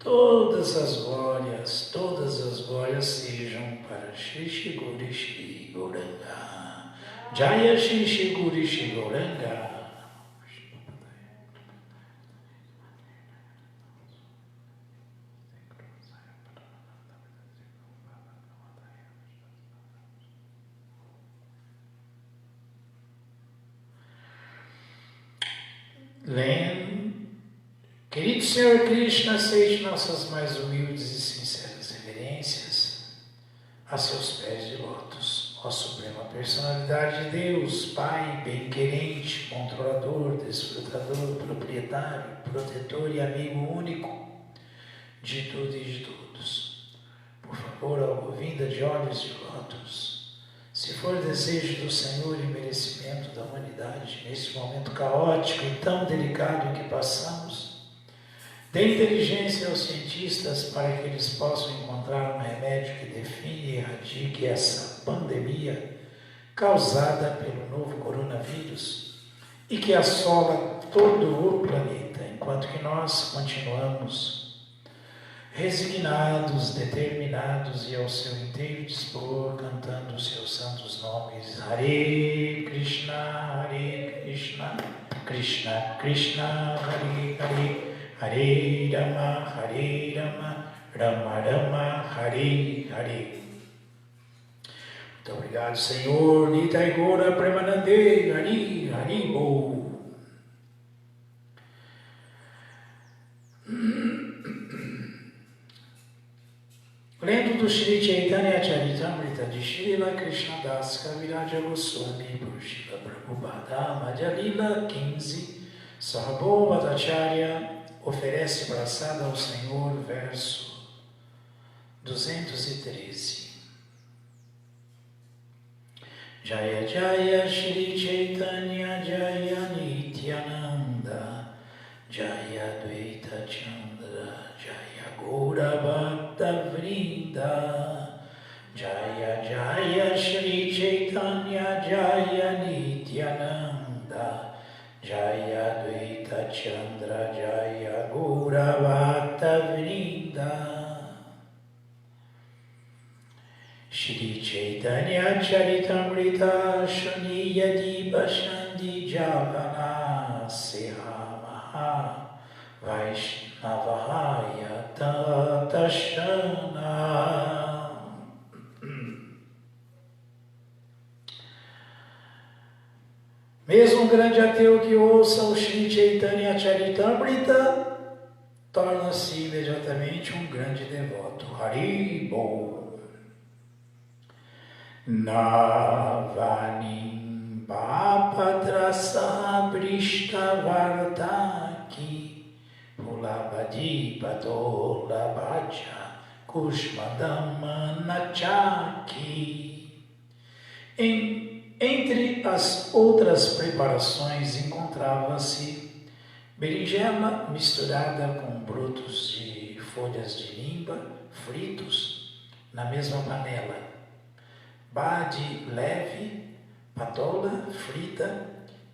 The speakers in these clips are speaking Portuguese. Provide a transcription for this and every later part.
todas as glórias sejam para Shri Shri Gauri Shri Gauranga. Jaya Shri Shri Gauri Shri Gauranga. Querido Senhor Krishna, aceite nossas mais humildes e sinceras reverências a seus pés de lótus, ó Suprema Personalidade de Deus, Pai, bem-querente, controlador, desfrutador, proprietário, protetor e amigo único de tudo e de todos. Por favor, ó vinda de olhos de lótus, se for desejo do Senhor e merecimento da humanidade, nesse momento caótico e tão delicado em que passamos, dê inteligência aos cientistas para que eles possam encontrar um remédio que define e erradique essa pandemia causada pelo novo coronavírus e que assola todo o planeta, enquanto que nós continuamos resignados, determinados e ao seu inteiro dispor, cantando os seus santos nomes. Hare Krishna, Krishna Krishna, Hare Hare, Hare Rama, Rama Rama, Hare Hare. Muito obrigado, Senhor. Nitai Gora Premanande, Hari Hari Bo. Lendo do Shri Chaitanya Charitamrita de Srila Krishnadas Kaviraja Goswami por Srila Prabhupada, Madhya Lila 15, Sahabho Bhattacharya oferece braçada ao Senhor, verso 213. Jaya Jaya Shri Chaitanya Jaya Nityananda Jaya Dvaita Chandra Jaya Gaura Bhakta Vrinda Jaya Jaya Shri Chaitanya Jaya Nityananda Jaya Dvaita Chandra Jaya Gaura Bhakta Vrinda. Shri Chaitanya Charitamrita Shuniya Dipa Shandi Javana Seha Maha Vaishnavahaya Tatashana. Mesmo um grande ateu que ouça o Shri Chaitanya Charitamrita torna-se imediatamente um grande devoto. Hari Bol. Navanim Papadrasa Brishta Vartaki Pulabadi Padola Bhaja Kushmadama Nachaki. Entre as outras preparações encontrava-se berinjela misturada com brotos de folhas de limba fritos na mesma panela, bade leve, patola frita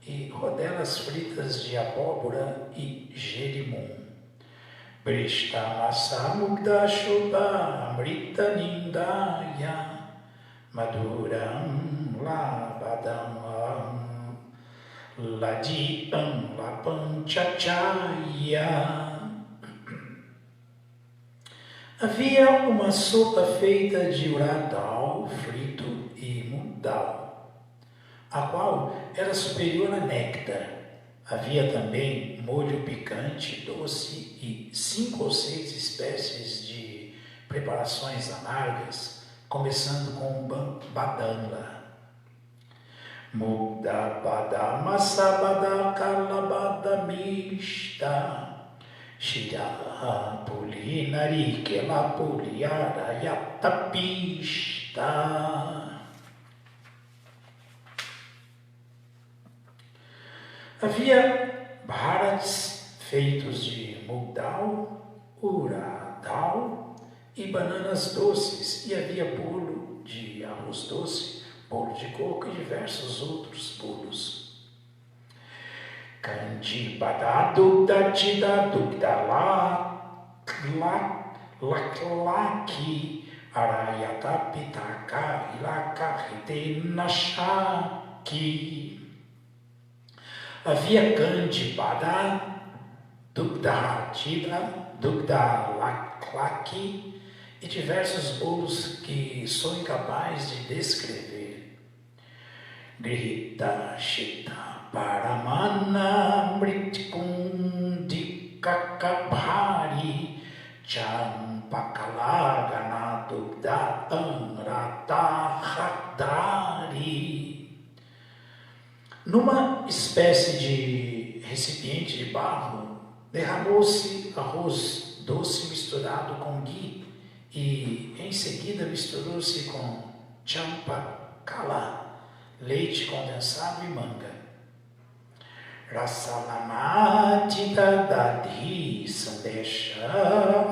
e rodelas fritas de abóbora e jerimum. Brishta masa mugda shubha amrita nindaya maduram labadam ladipam lapanchachaya. Havia uma sopa feita de uradal frito e mudal, a qual era superior a néctar. Havia também molho picante, doce e 5 ou 6 espécies de preparações amargas, começando com badamla. Mugda badama sabada kalabada mista. Shira Pulinari Kela Puliara Yatapista. Havia bharats feitos de mugdal, uradal e bananas doces, e havia bolo de arroz doce, bolo de coco e diversos outros bolos. Kanji badadu dachida dugdala laklaki arayata pitaka ilakarite nashaki. Havia Kandipada, Dugda laklaki e diversos bolos que sou incapaz de descrever. Grita Shita Paramana Mritkundi Kakabhari Champakalagana Dugda Amrata Hadari. Numa espécie de recipiente de barro, derramou-se arroz doce misturado com ghee e em seguida misturou-se com champakala, leite condensado e manga. Rasalamati dadhi sandesha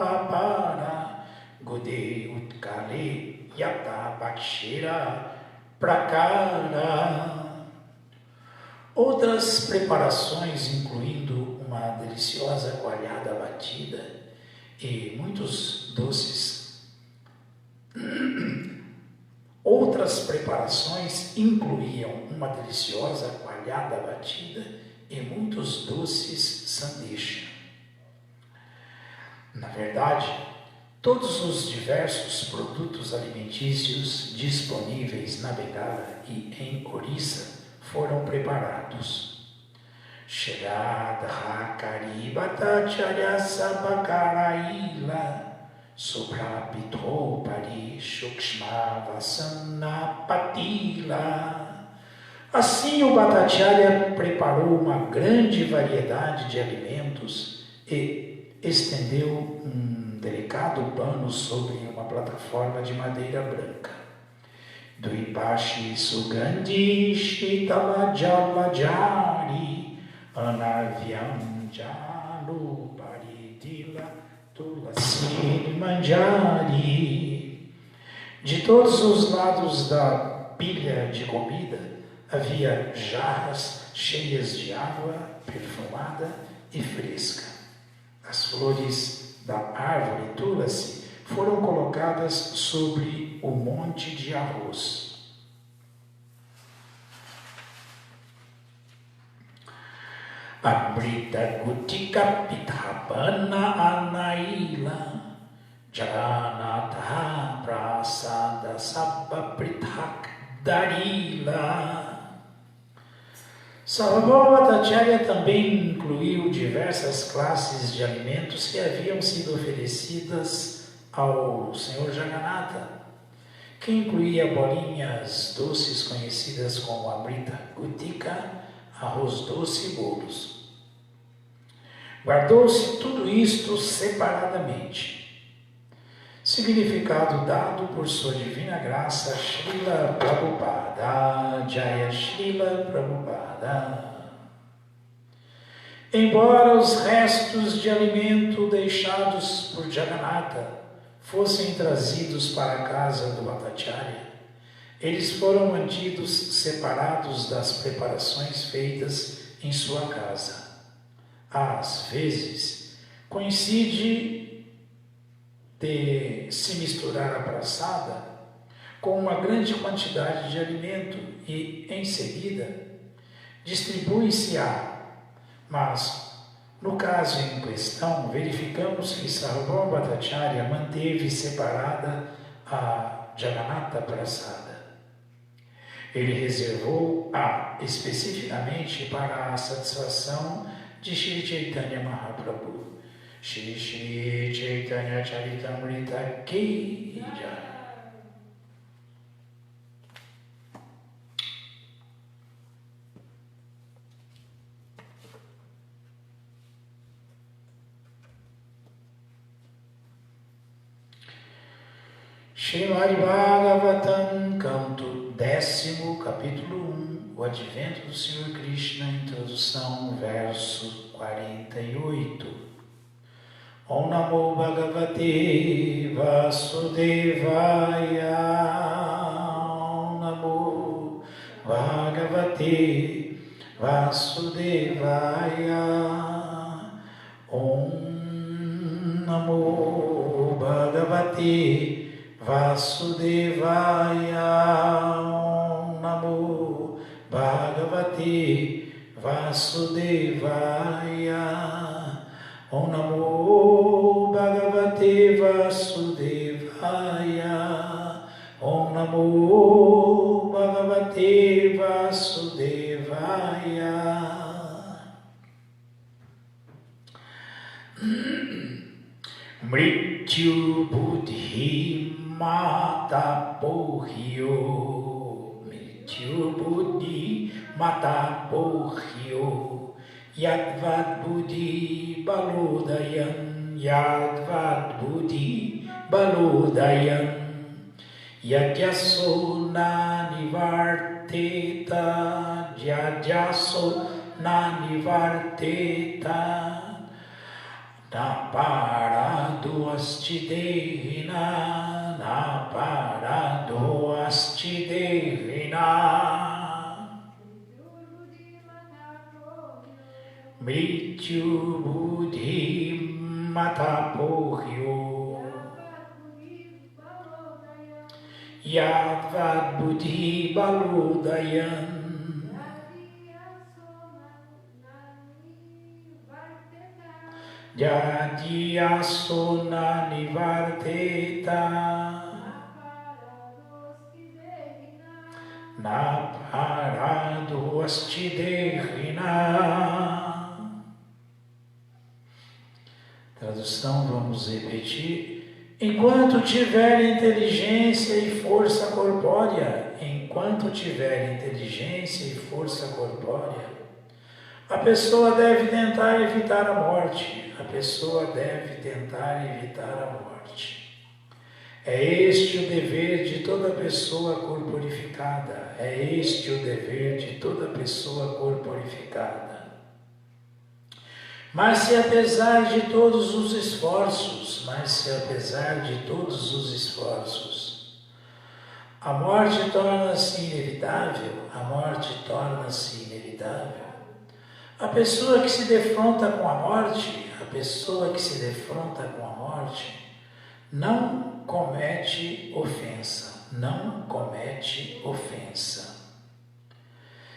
apara gude utkale yata bakshira prakara. Outras preparações, incluindo uma deliciosa coalhada batida e muitos doces. Outras preparações incluíam uma deliciosa coalhada batida e muitos doces sandecha. Na verdade, todos os diversos produtos alimentícios disponíveis na Bengala e em Orissa foram preparados. Shradha Karibata Charya Sabakaraila Subrapito Pari Shukshma Vasana Patila. Assim o Bhattacharya preparou uma grande variedade de alimentos e estendeu um delicado pano sobre uma plataforma de madeira branca. Dvipashi Sugandhi Shitalajamajari Anavyam Janu Paridila Tulasi Manjari. De todos os lados da pilha de comida havia jarras cheias de água perfumada e fresca. As flores da árvore Tulasi foram colocadas sobre o monte de arroz. Amrita Gutika Pitapana Anaila Jaganatha Prasada Sabba Prithak Darila. Sarvabhauma Bhattacharya também incluiu diversas classes de alimentos que haviam sido oferecidas ao Senhor Jagannatha, que incluía bolinhas doces conhecidas como Amrita Gutika, arroz doce e bolos. Guardou-se tudo isto separadamente. Significado dado por sua divina graça Srila Prabhupada, Jaya Srila Prabhupada. Embora os restos de alimento deixados por Jagannatha fossem trazidos para a casa do Bhattacharya, eles foram mantidos separados das preparações feitas em sua casa. Às vezes, coincide de se misturar a praçada com uma grande quantidade de alimento e, em seguida, distribui-se-á. Mas, no caso em questão, verificamos que Sarvabhauma Bhattacharya manteve separada a Jagannatha Prasada. Ele reservou-a especificamente para a satisfação de Shri Chaitanya Mahaprabhu. Shri Shri Chaitanya Charitamrita Ki Jai. Srimad Bhagavatam, canto 10º, capítulo 1, o advento do Senhor Krishna, introdução, verso 48. Om Namo Bhagavate Vasudevaya. Om Namo Bhagavate Vasudevaya. Om Namo Bhagavate Vasudevaya. Om Namo Bhagavate Vasudevaya. Om Namo Bhagavate Vasudevaya. Om Namo Bhagavate Vasudevaya. Mrityu Buddhi Mata Pohyo. Mrityu Buddhi Mata Pohyo. Yadvad Buddhi Balodayan. Yadvad Buddhi Balodayan. Yadyaso na nivarteta. Yadyaso na nivarteta. Na parado astidehina, na parado astidehina. Mrityu Buddhi Mata Pohyo. Yadvad Buddhi Balodayan. Yadyaso na nivarteta. Na parado astidehina. Tradução, vamos repetir. Enquanto tiver inteligência e força corpórea, enquanto tiver inteligência e força corpórea, a pessoa deve tentar evitar a morte. A pessoa deve tentar evitar a morte. É este o dever de toda pessoa corporificada. É este o dever de toda pessoa corporificada. Mas se apesar de todos os esforços, a morte torna-se inevitável, a pessoa que se defronta com a morte, não comete ofensa.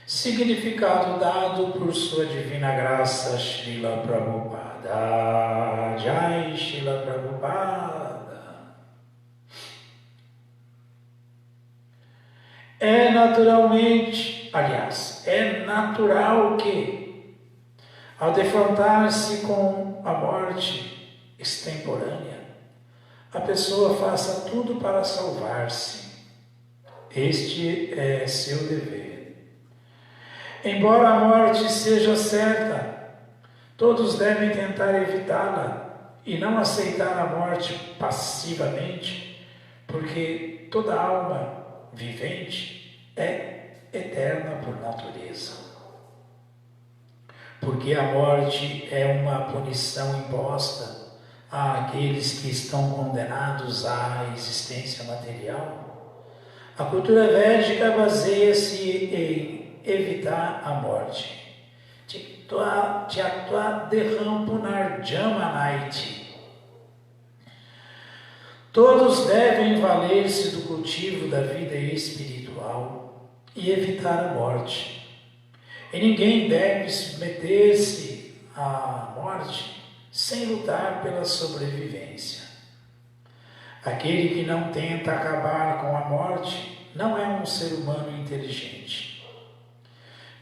Significado dado por sua divina graça, Srila Prabhupada. Jai Srila Prabhupada. É natural que, ao defrontar-se com a morte extemporânea, a pessoa faça tudo para salvar-se. Este é seu dever. Embora a morte seja certa, todos devem tentar evitá-la e não aceitar a morte passivamente, porque toda alma vivente é eterna por natureza. Porque a morte é uma punição imposta àqueles que estão condenados à existência material. A cultura védica baseia-se em evitar a morte. Tyaktva deham punarjamanaiti. Todos devem valer-se do cultivo da vida espiritual e evitar a morte. E ninguém deve submeter-se à morte sem lutar pela sobrevivência. Aquele que não tenta acabar com a morte não é um ser humano inteligente.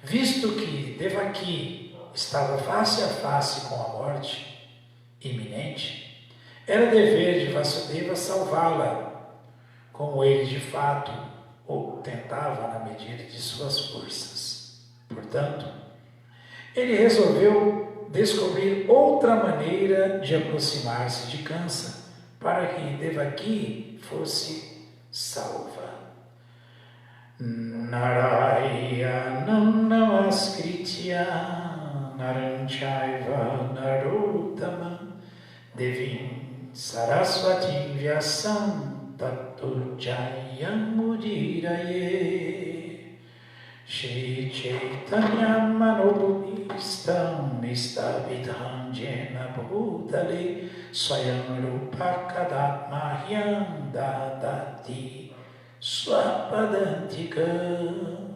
Visto que Devaki estava face a face com a morte iminente, era dever de Vasudeva salvá-la, como ele de fato ou tentava na medida de suas forças. Portanto, ele resolveu descobrir outra maneira de aproximar-se de Kansa para que Devaki fosse salva. Narayanam namaskritya naram chaiva narottamam devim sarasvatim vyasam tato jayam mudiraye. Shri Chaitanya Manobhumi Kristam Mistavidham Jena Bhutale Swayam Rupakadatmahyam Dadati Swapadantikam.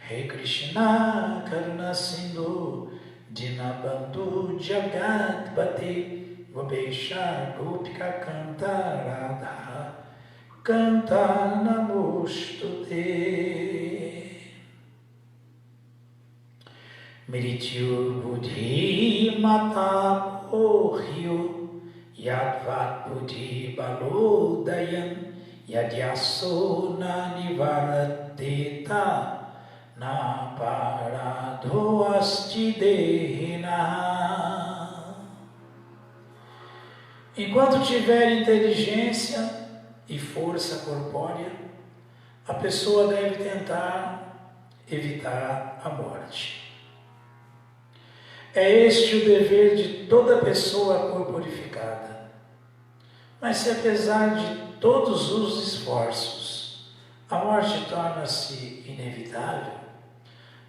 He Krishna Karuna Sindhu Dinabandhu Jagatpate Gopesha Gopika Canta Radha Canta Namostute. Mrityur Buddhi Mata Ohyo Yadvat Buddhi Balodayam Yadyaso Nanivarateta Na Paradho Asti Dehina. Enquanto tiver inteligência e força corpórea, a pessoa deve tentar evitar a morte. É este o dever de toda pessoa corporificada. Mas se apesar de todos os esforços, a morte torna-se inevitável,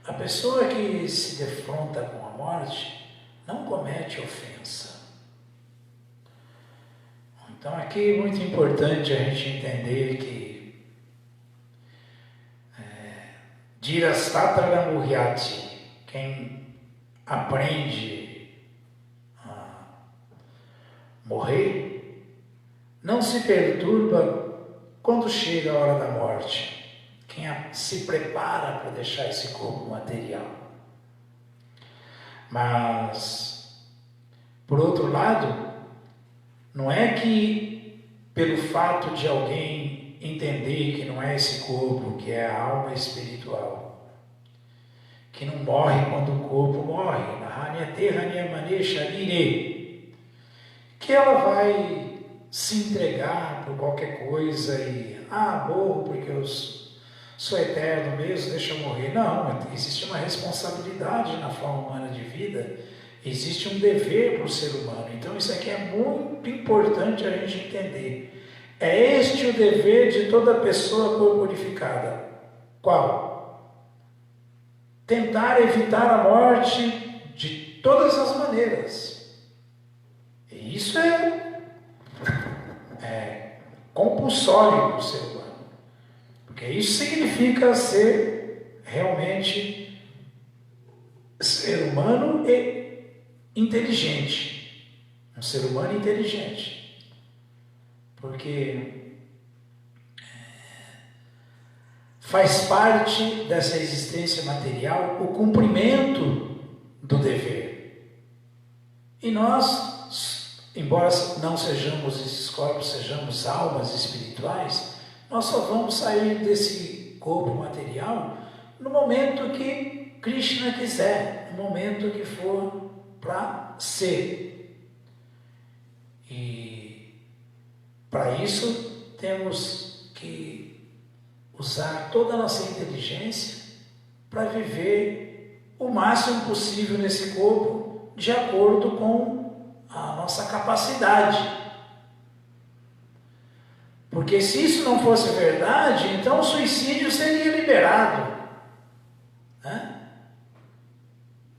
a pessoa que se defronta com a morte não comete ofensa. Então aqui é muito importante a gente entender que Dhirastatra Muhyati, quem aprende a morrer, não se perturba quando chega a hora da morte. Quem se prepara para deixar esse corpo material. Mas, por outro lado, não é que pelo fato de alguém entender que não é esse corpo, que é a alma espiritual, que não morre quando o corpo morre, que ela vai se entregar por qualquer coisa e, morro porque eu sou eterno mesmo, deixa eu morrer. Não, existe uma responsabilidade na forma humana de vida, existe um dever para o ser humano. Então isso aqui é muito importante a gente entender. É este o dever de toda pessoa corporificada. Qual? Tentar evitar a morte de todas as maneiras. E isso é compulsório para o ser humano. Porque isso significa ser realmente ser humano e inteligente. Um ser humano inteligente. Porque faz parte dessa existência material o cumprimento do dever. E nós, embora não sejamos esses corpos, sejamos almas espirituais, nós só vamos sair desse corpo material no momento que Krishna quiser, no momento que for para ser. E para isso temos que usar toda a nossa inteligência para viver o máximo possível nesse corpo de acordo com a nossa capacidade. Porque se isso não fosse verdade, então o suicídio seria liberado. Né?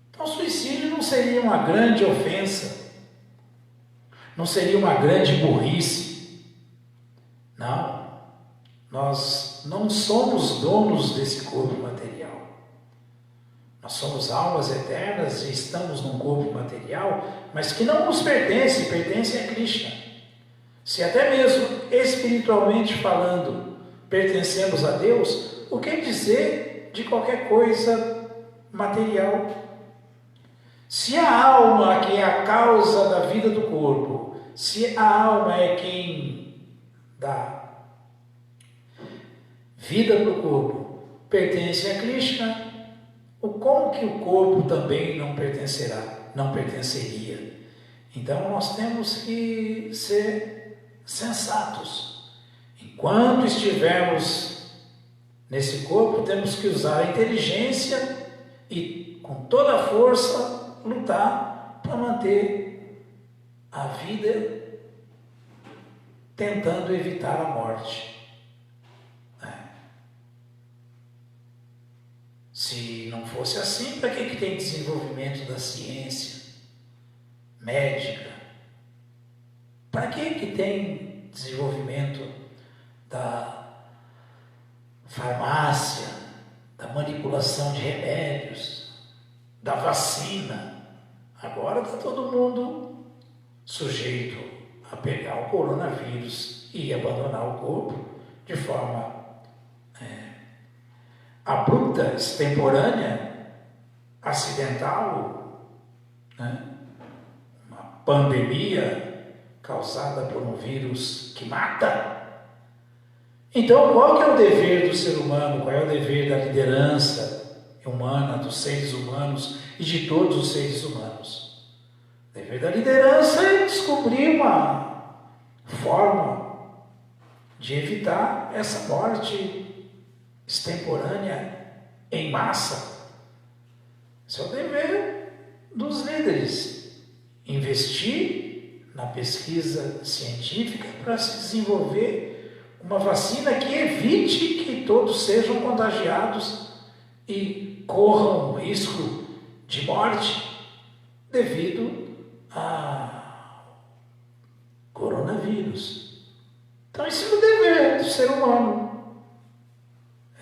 Então o suicídio não seria uma grande ofensa, não seria uma grande burrice. Não, nós não somos donos desse corpo material. Nós somos almas eternas e estamos num corpo material, mas que não nos pertence, pertence a Krishna. Se até mesmo espiritualmente falando pertencemos a Deus, o que dizer de qualquer coisa material? Se a alma, que é a causa da vida do corpo, se a alma é quem dá vida para o corpo, pertence a Krishna, como que o corpo também não pertenceria? Então nós temos que ser sensatos. Enquanto estivermos nesse corpo, temos que usar a inteligência e com toda a força lutar para manter a vida, tentando evitar a morte. Se Se não fosse assim, para que tem desenvolvimento da ciência médica? Para que tem desenvolvimento da farmácia, da manipulação de remédios, da vacina? Agora está todo mundo sujeito a pegar o coronavírus e abandonar o corpo de forma abrupta, extemporânea, acidental, né? Uma pandemia causada por um vírus que mata. Então, qual que é o dever do ser humano? Qual é o dever da liderança humana, dos seres humanos e de todos os seres humanos? O dever da liderança é descobrir uma forma de evitar essa morte extemporânea em massa. Esse é o dever dos líderes. Investir na pesquisa científica para se desenvolver uma vacina que evite que todos sejam contagiados e corram risco de morte devido a coronavírus. Então, esse é o dever do ser humano.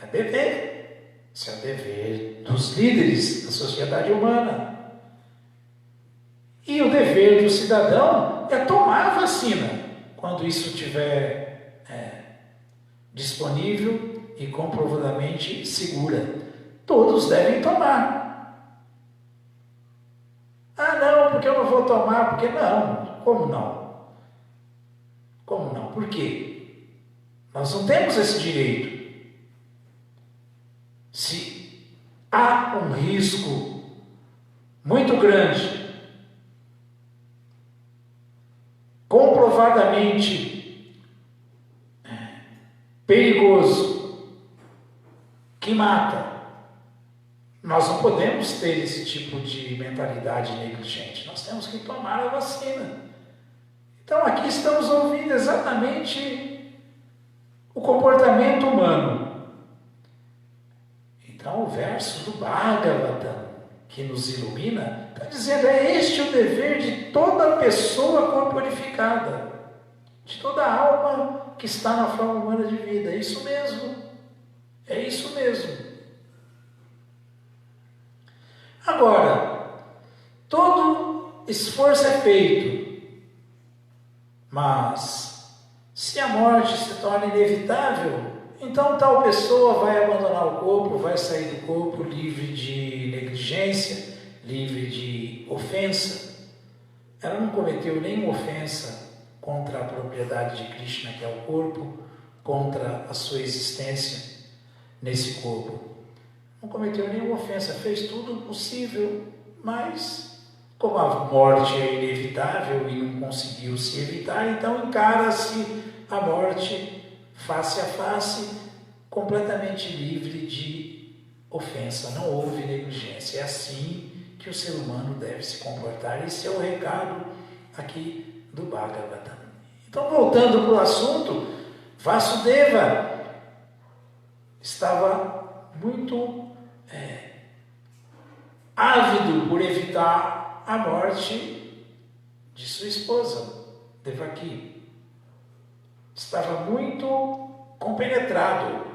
É dever. Esse é o dever dos líderes da sociedade humana. E o dever do cidadão é tomar a vacina quando isso estiver disponível e comprovadamente segura. Todos devem tomar. Ah, não, porque eu não vou tomar, porque não. Como não? Como não? Por quê? Nós não temos esse direito. Se há um risco muito grande, comprovadamente perigoso, que mata, nós não podemos ter esse tipo de mentalidade negligente. Nós temos que tomar a vacina. Então aqui estamos ouvindo exatamente o comportamento humano. Então, o verso do Bhagavatam, que nos ilumina, está dizendo: é este o dever de toda pessoa corporificada, de toda alma que está na forma humana de vida. É isso mesmo. É isso mesmo. Agora, todo esforço é feito, mas se a morte se torna inevitável, então tal pessoa vai abandonar o corpo, vai sair do corpo livre de negligência, livre de ofensa. Ela não cometeu nenhuma ofensa contra a propriedade de Krishna, que é o corpo, contra a sua existência nesse corpo. Não cometeu nenhuma ofensa, fez tudo possível, mas como a morte é inevitável e não conseguiu se evitar, então encara-se a morte face a face, completamente livre de ofensa. Não houve negligência. É assim que o ser humano deve se comportar. Esse é o recado aqui do Bhagavatam. Então, voltando para o assunto, Vasudeva estava muito ávido por evitar a morte de sua esposa, Devaki. Estava muito compenetrado.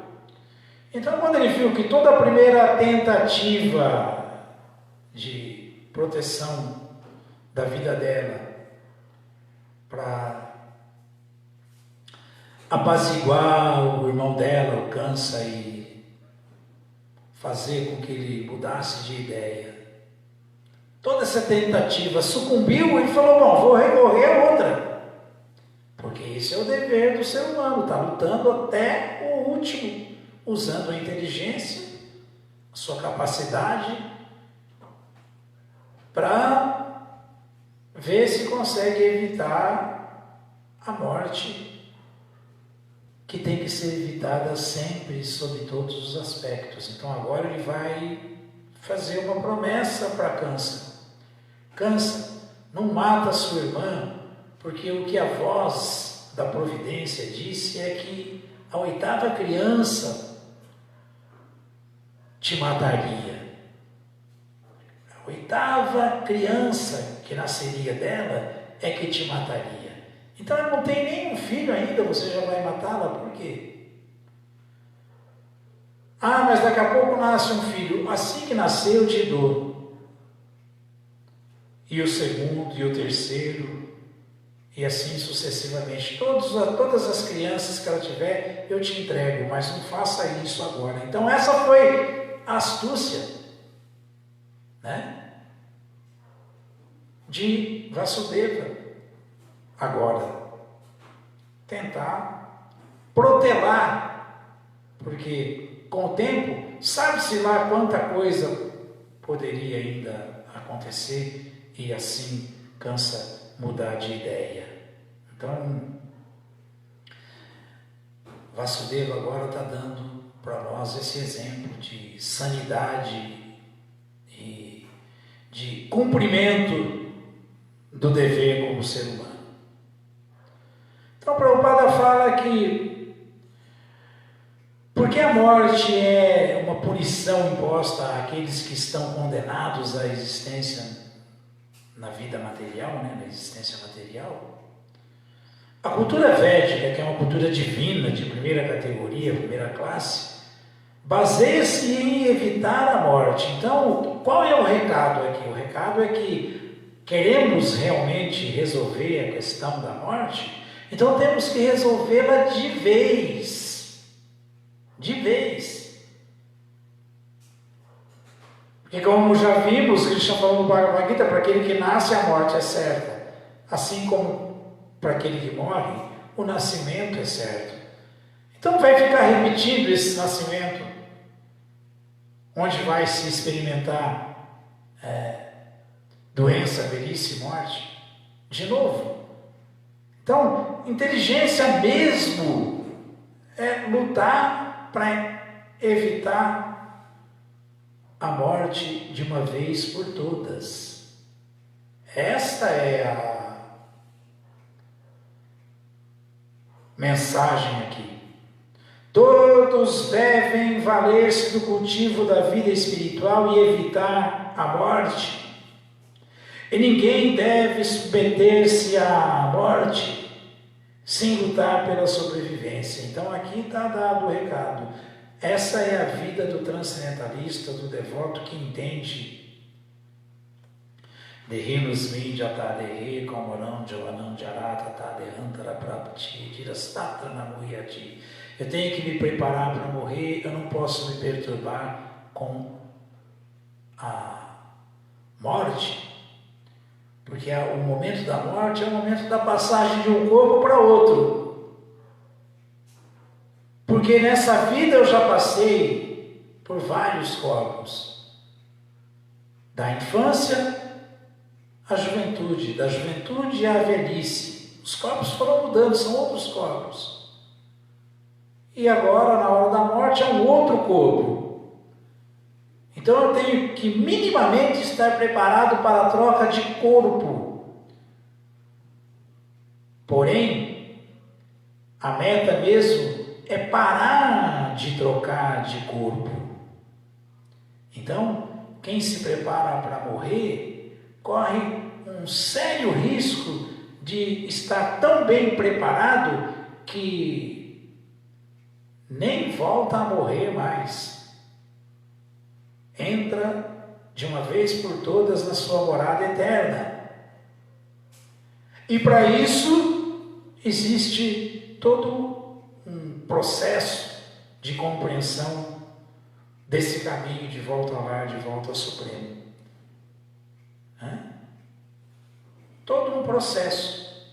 Então, quando ele viu que toda a primeira tentativa de proteção da vida dela para apaziguar o irmão dela, o Kansa, e fazer com que ele mudasse de ideia, toda essa tentativa sucumbiu e falou: bom, vou recorrer a outra. Porque esse é o dever do ser humano, está lutando até o último, usando a inteligência, a sua capacidade, para ver se consegue evitar a morte, que tem que ser evitada sempre, sob todos os aspectos. Então agora ele vai fazer uma promessa para Kansa. Kansa, não mata sua irmã, porque o que a voz da providência disse é que a oitava criança te mataria. A 8ª criança que nasceria dela é que te mataria. Então ela não tem nenhum filho ainda, você já vai matá-la, por quê? Ah, mas daqui a pouco nasce um filho. Assim que nascer eu te dou. E o segundo, e o terceiro, e assim sucessivamente. Todas as crianças que ela tiver, eu te entrego, mas não faça isso agora. Então essa foi a astúcia, né, de Vasudeva. Agora, tentar protelar, porque com o tempo, sabe-se lá quanta coisa poderia ainda acontecer e assim cansa mudar de ideia. Então, Vasudeva agora está dando para nós esse exemplo de sanidade e de cumprimento do dever como ser humano. Então, Prabhupada fala que porque a morte é uma punição imposta àqueles que estão condenados à existência na vida material, né, na existência material, a cultura védica, que é uma cultura divina, de primeira categoria, primeira classe, baseia-se em evitar a morte. Então, qual é o recado aqui? O recado é que queremos realmente resolver a questão da morte, então temos que resolvê-la de vez. De vez. Porque como já vimos, Krishna falou no Bhagavad Gita, para aquele que nasce a morte é certa. Assim como para aquele que morre, o nascimento é certo. Então vai ficar repetindo esse nascimento, onde vai se experimentar doença, velhice e morte, de novo. Então, inteligência mesmo é lutar para evitar a morte de uma vez por todas. Esta é a mensagem aqui. Todos devem valer-se do cultivo da vida espiritual e evitar a morte. E ninguém deve submeter-se à morte sem lutar pela sobrevivência. Então aqui está dado o recado. Essa é a vida do transcendentalista, do devoto que entende Dehinusmi Jatadehe Komoram Javanam Jarata Tadehantara Prapti Dirastatra Namuyati. Eu tenho que me preparar para morrer, eu não posso me perturbar com a morte. Porque o momento da morte é o momento da passagem de um corpo para outro. Porque nessa vida eu já passei por vários corpos. Da infância à juventude, da juventude à velhice. Os corpos foram mudando, são outros corpos. E agora, na hora da morte, é um outro corpo. Então eu tenho que minimamente estar preparado para a troca de corpo. Porém, a meta mesmo é parar de trocar de corpo. Então, quem se prepara para morrer corre um sério risco de estar tão bem preparado que nem volta a morrer mais. Entra de uma vez por todas na sua morada eterna. E para isso existe todo um processo de compreensão desse caminho de volta ao lar, de volta ao Supremo. Todo um processo.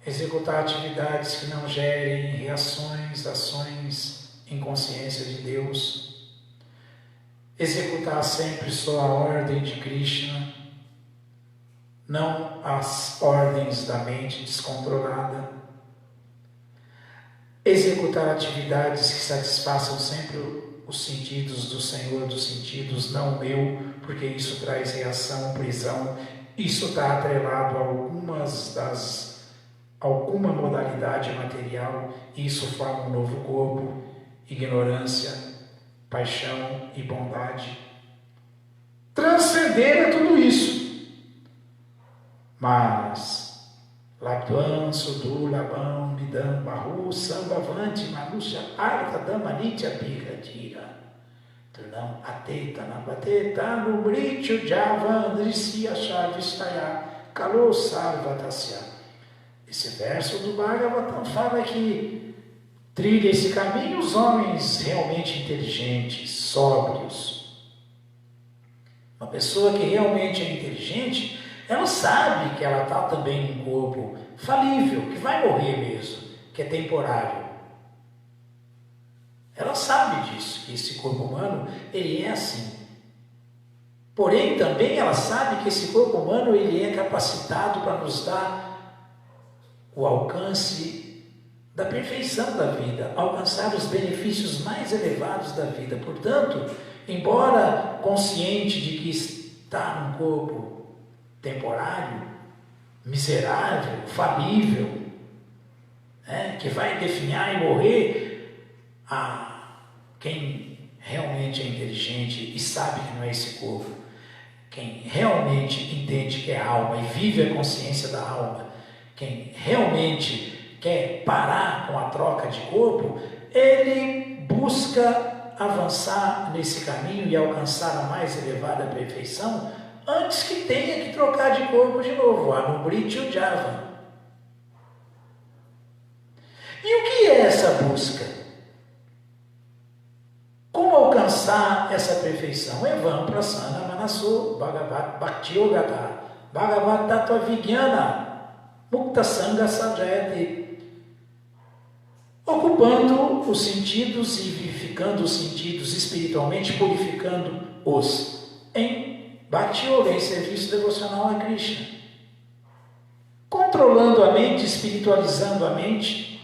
Executar atividades que não gerem reações, ações em consciência de Deus. Executar sempre só a ordem de Krishna, não as ordens da mente descontrolada. Executar atividades que satisfaçam sempre os sentidos do Senhor dos sentidos, não o meu, porque isso traz reação, prisão. Isso está atrelado a alguma modalidade material, e isso forma um novo corpo, ignorância, paixão e bondade. Transcender é tudo isso. Mas Labdwan, Sudu, Labam, Bidam, Bahu, Sambhavante, Manusha, Arta, Dama, Nitya, Bhiga, Tira, Turnam, Ateta, Nabateta, Nubricho, Java, Andrisya, Shadvistaya, Kalo, Sarvatasya. Esse verso do Bhagavatam fala que trilha esse caminho os homens realmente inteligentes, sóbrios. Uma pessoa que realmente é inteligente, ela sabe que ela está também num corpo falível, que vai morrer mesmo, que é temporário. Ela sabe disso, que esse corpo humano, ele é assim. Porém, também ela sabe que esse corpo humano, ele é capacitado para nos dar o alcance da perfeição da vida, alcançar os benefícios mais elevados da vida. Portanto, embora consciente de que está num corpo temporário, miserável, falível, que vai definhar e morrer, quem realmente é inteligente e sabe que não é esse corpo, quem realmente entende que é alma e vive a consciência da alma, quem realmente quer parar com a troca de corpo, ele busca avançar nesse caminho e alcançar a mais elevada perfeição antes que tenha que trocar de corpo de novo, Anubriti Java. E o que é essa busca? Como alcançar essa perfeição? Evam Prasana Manaso Bhagavat Bhakti Yogata Bhagavat Tattva Vijnana Mukta Sangha Sajayati, ocupando os sentidos e vivificando os sentidos espiritualmente, purificando-os em Bhakti Yoga, em serviço devocional a Krishna. Controlando a mente, espiritualizando a mente,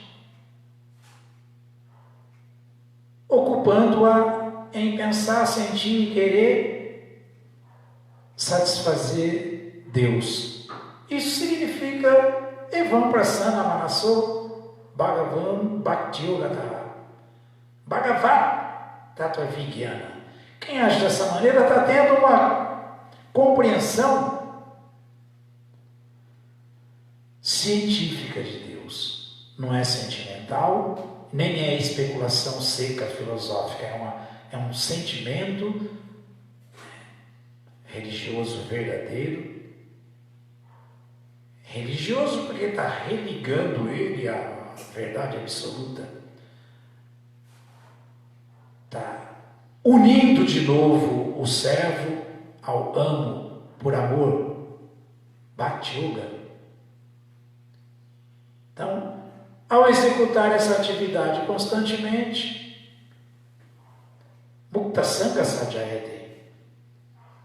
ocupando-a em pensar, sentir e querer satisfazer Deus. Isso significa Evam Prasana Manaso Bhagavan Bhakti Yogata Bhagavat Tattva Vijnana. Quem age dessa maneira está tendo uma compreensão científica de Deus. Não é sentimental, nem é especulação seca filosófica, é um sentimento religioso verdadeiro. Religioso porque está religando ele à verdade absoluta. Está unindo de novo o servo ao amo por amor. Bhakti Yoga. Então, ao executar essa atividade constantemente, Mukta Sangha Sajayate,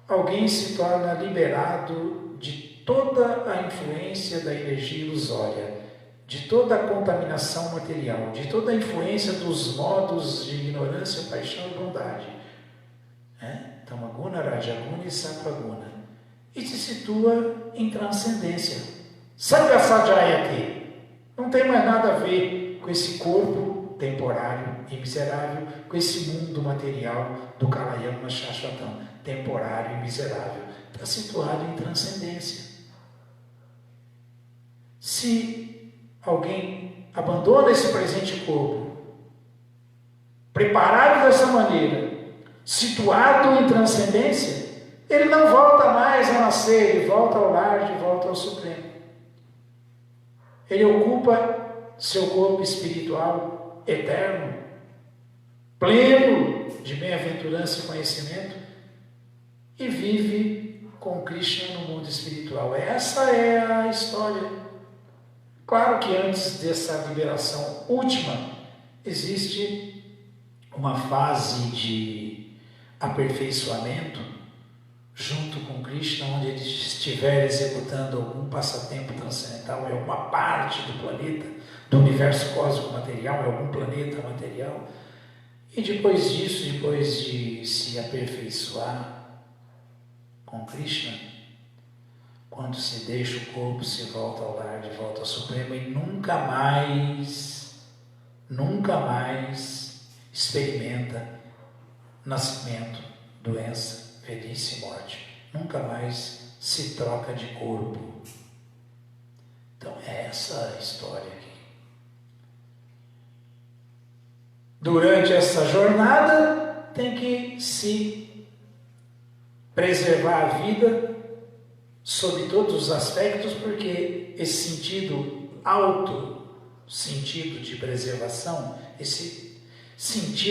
alguém se torna liberado de toda a influência da energia ilusória, de toda a contaminação material, de toda a influência dos modos de ignorância, paixão e bondade. Tamaguna, Rajaguna e Satvaguna. E se situa em transcendência. Sangha Sajayate. Não tem mais nada a ver com esse corpo temporário e miserável, com esse mundo material do Kalayana Shashvatam, temporário e miserável. Está situado em transcendência. Se alguém abandona esse presente corpo, preparado dessa maneira, situado em transcendência, ele não volta mais a nascer, ele volta ao lar, de volta ao Supremo. Ele ocupa seu corpo espiritual eterno, pleno de bem-aventurança e conhecimento, e vive com Krishna no mundo espiritual. Essa é a história. Claro que antes dessa liberação última, existe uma fase de aperfeiçoamento junto com Krishna, onde ele estiver executando algum passatempo transcendental em alguma parte do planeta, do universo cósmico material, em algum planeta material. E depois disso, depois de se aperfeiçoar com Krishna, quando se deixa o corpo, se volta ao lar, de volta ao Supremo, e nunca mais experimenta nascimento, doença, velhice e morte. Nunca mais se troca de corpo. Então é essa a história aqui. Durante essa jornada tem que se preservar a vida sob todos os aspectos, porque esse sentido alto, sentido de preservação, esse sentido